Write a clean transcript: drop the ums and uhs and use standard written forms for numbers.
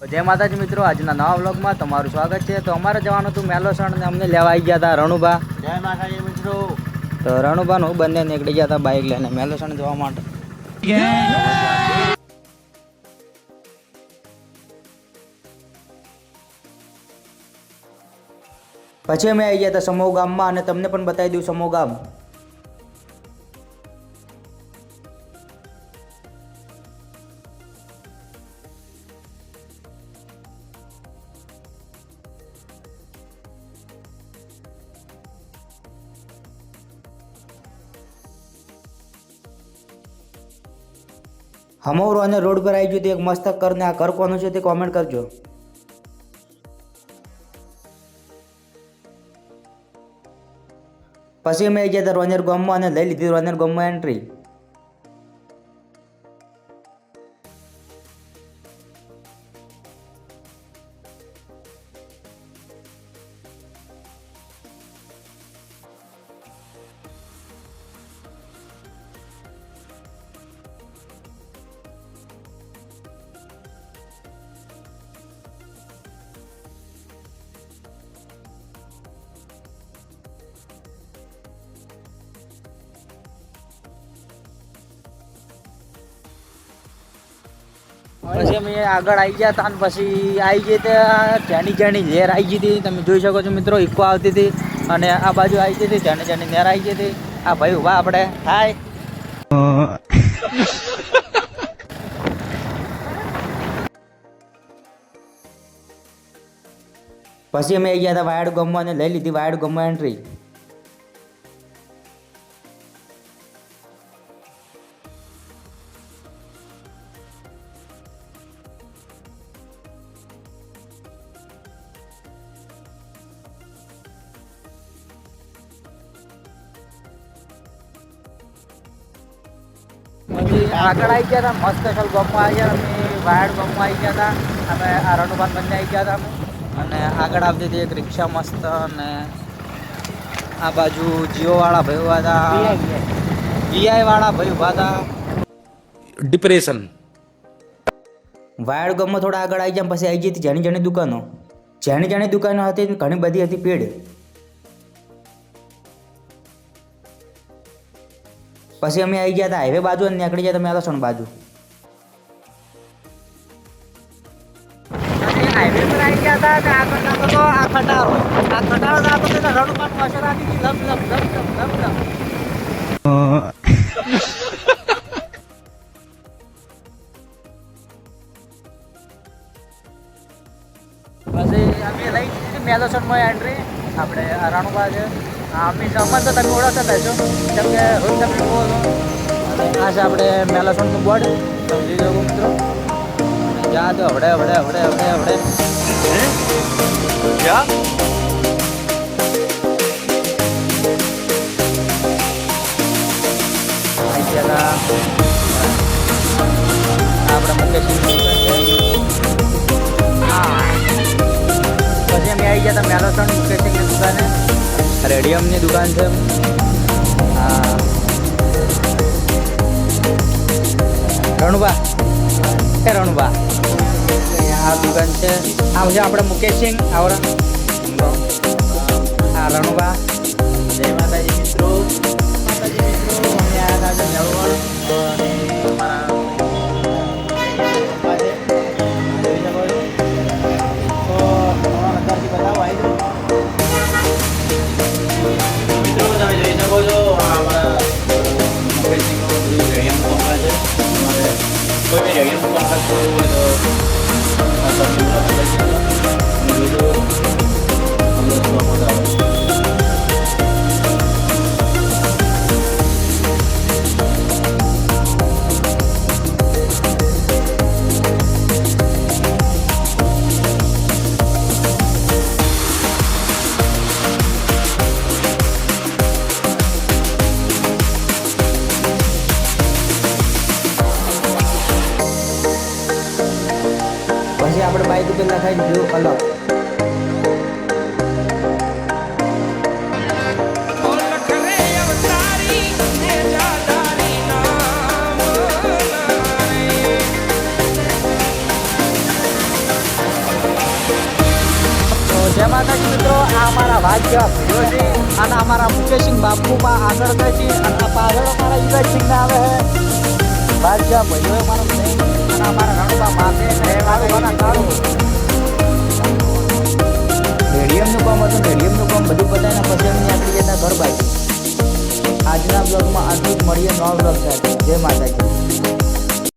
જય માતાજી મિત્રો, આજના નવા વ્લોગમાં તમારું સ્વાગત છે। તો અમારે જવાનું હતું મેલોસણ ને અમને લેવા આવી ગયા હતા રણુભા। જય માતાજી મિત્રો। તો રણુભા હું બંને નીકળી ગયા હતા બાઇક લઈને મેલોસણ જવા માટે। પછી અમે આવી ગયા હતા સમૂહ ગામમાં અને તમને પણ બતાવી દઉં સમૂહ ગામ। હમોર અને રોડ પર આવી ગયું તો એક મસ્ત ઘર ને આ ઘર કોનું છે તે કોમેન્ટ કરજો। પછી અમે આવી ગયા હતા રોનેર ગામમાં અને લઈ લીધી રોનેર ગામમાં એન્ટ્રી। પછી અમે આગળ આવી ગયા હતા અને પછી આવી ગઈ ત્યાં જાણી લહેર આવી ગઈ હતી। તમે જોઈ શકો છો મિત્રો, ઇકો આવતી હતી અને આ બાજુ આવી ગઈ હતી જાણી લહેર આવી ગઈ હતી। આ ભાઈ ઉભા આપણે થાય પછી અમે આવી ગયા હતા વાયડ ગામમાં અને લઈ લીધી વાયડ ગામમાં એન્ટ્રી। આગળ આવી ગયા હતા મસ્ત ચલ ગામમાં આવી ગયા। અમે વાયડ ગામમાં આવી ગયા હતા। અમે આ રણુભાન બંને આવી ગયા હતા અમે અને આગળ આવતી હતી એક રિક્ષા મસ્ત અને આ બાજુ જીઓ વાળા ભાઈ ઉભા હતા, વીઆઈ વાળા ભાઈ ઉભા હતા। ડિપ્રેશન વાયડ ગામમાં થોડા આગળ આવી ગયા પછી આવી ગઈ હતી જાણી દુકાનો। જાણી દુકાનો હતી ઘણી બધી હતી પેડ। પછી અમે આવી ગયા હતા હાઈવે બાજુ અને નીકળી ગયા હતા મેલોસણ બાજુ। હાઈવે પર આવી ગયા હતા અને આગળ નાખો તો આ ખટારો નાખો તો રણુભાન અસર આવી ગઈ લપ લપ લપ લપ લપ લપ। પછી અમે લઈ દીધી મેલોસણમાં એન્ટ્રી। આપણે આ રણુભા છે અમે સમજ તો તમે ઓળખતા હશો કેમ કે રોજ તમે જુઓ છો। અને આ છે આપણે મેલોસણનું બોર્ડ સમજી જવું મિત્રો। જા તો હવડે ક્યાં આવી ગયા હતા આપણે મુકેશની દુકાન છે। હા પછી અમે આવી ગયા હતા મેલોસણ મુકેશની દુકાને, રેડિયમની દુકાન છે। હા રણુભા એ રણુભા આ દુકાન છે। આ છે આપણે મુકેશ સિંહ આવરા આ રણુભા। જય માતાજી મિત્રો। અમે આવ્યા હતા જળવળ અને અમારા પપ્પા છે જોઈ શકો છો। તો અંદરથી બતાવો આવી મિત્રો, તમે જોઈ શકો છો આ અમારા મોબાઈલનું રેડિયમ પંખા છે। તમારે કોઈ બી રેડિયમ પંખા જોવું હોય તો પછી આપણે બાઇક ઉપર લખાઈને જોયું અલગ। જય માતાજી મિત્રો, આ અમારા ભાગ્ય વિડીયો છે અને અમારા મુકેશસિંહ બાપુમાં આગળ જાય છે અને આ પાછળ અમારા યુવરાજસિંહ આવે છે. ભાગ્ય ભાઈઓ મારો નહીં અને અમારા રણુબા માથે રણુબાના કાળું રેડિયમનું કામ હતું. રેડિયમનું કામ બધું બધાના પછી અમે નીકળી જતા ઘર બાજુ. આજના બ્લોગમાં આટલું જ. મળીએ નવા બ્લોગ સાથે. જય માતાજી.